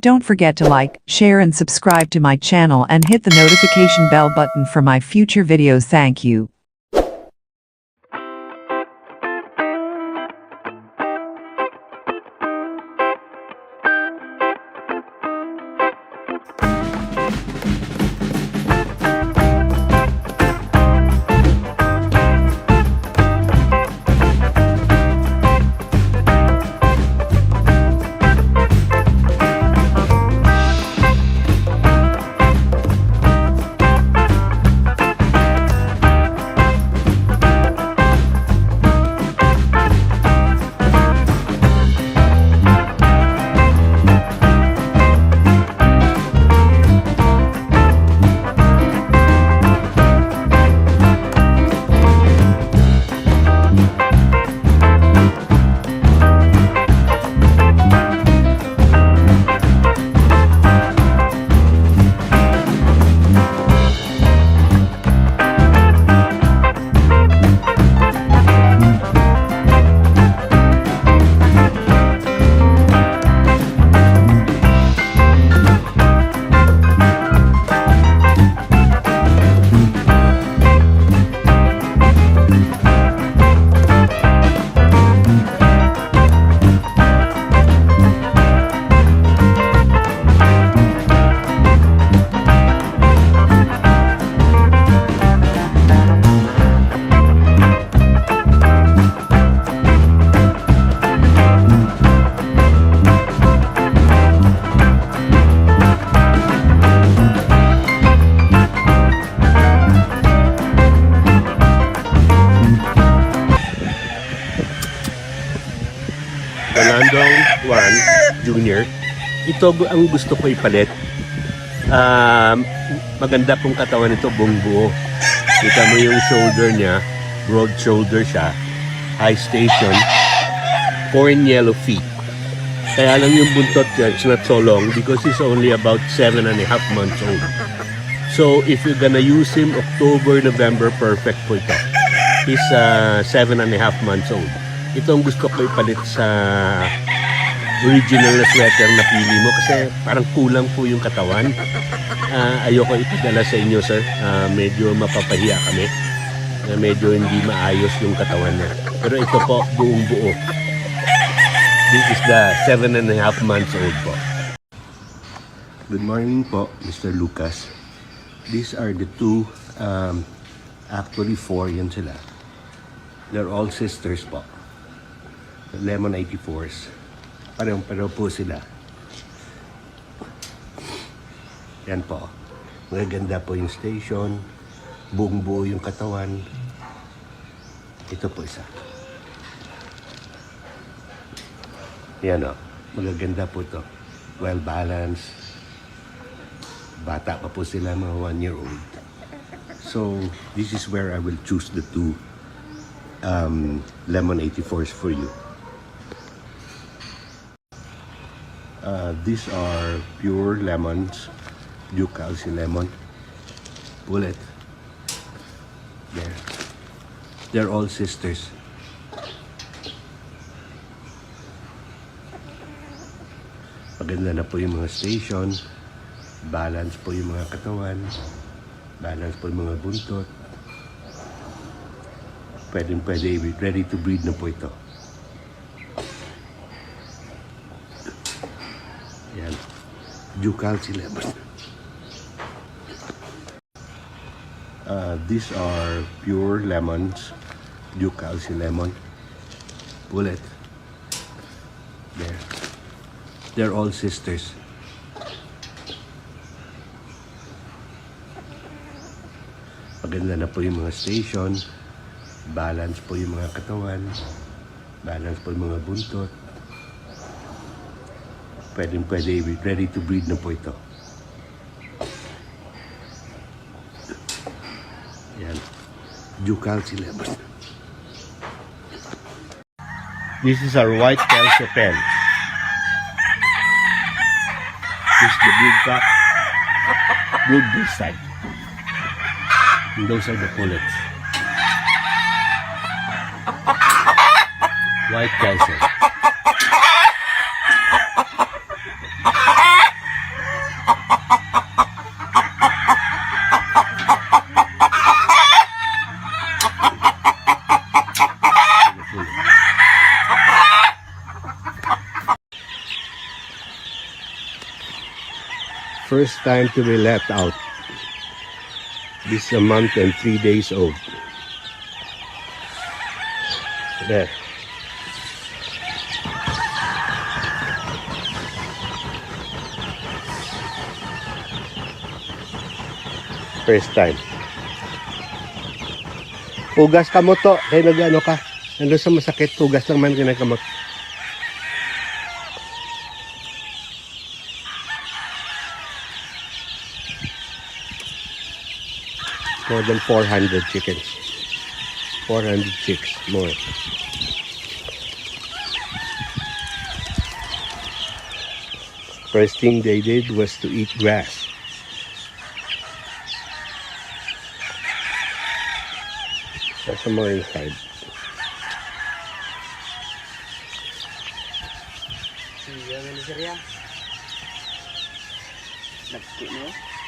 Don't forget to like, share and subscribe to my channel and hit the notification bell button for my future videos. Thank you. Landong Juan Jr. Ito ang gusto ko ipalit. Maganda pong katawan nito, buong buo. Kita mo yung shoulder niya, broad shoulder siya, high station, corn yellow feet. Kaya lang yung buntot niya, it's not so long because he's only about 7.5 months old. So if you're gonna use him October, November, perfect po ito. He's 7.5 months old. Ito ang gusto ko ipalit sa original na sweater na pili mo kasi parang kulang po yung katawan. Ayoko ipadala sa inyo, sir. Medyo mapapahiya kami. Medyo hindi maayos yung katawan niya. Pero ito po, buong buo. This is the 7.5 months old po. Good morning po, Mr. Lucas. These are the two, actually 4 yan sila. They're all sisters po. Lemon 84s. Pareho po sila. Yan po. Magaganda po yung station. Buong buo yung katawan. Ito po isa. Yan o. Magaganda po ito. Well balanced. Bata pa po sila, mga 1-year-old. So, this is where I will choose the two Lemon 84s for you. These are pure lemons, Ducalci lemon, bullet. There. They're all sisters. Maganda na po yung mga station, balance po yung mga katawan, balance po yung mga buntot. Pwede, ready to breed na po ito. Yan. Ducalci lemon. These are pure lemons. Ducalci lemon. Bullet. There. They're all sisters. Maganda na po yung mga station. Balance po yung mga katawan. Balance po yung mga buntot. Pwede, ready to breed na po ito. Yan. Ducalci lemon. This is our white Kelso pen. This is the brood cock. Brood this side. And those are the pullets. White Kelso. First time to be let out. This is a month and 3 days old. There. First time. Hugas ka mo to. Kaya nag-ano ka. Nandun sa masakit. Hugas lang man kinakamot. More than 400 chickens. 400 chicks more. First thing they did was to eat grass. There's some more inside. Iya, ano sir ya? Nagki mo?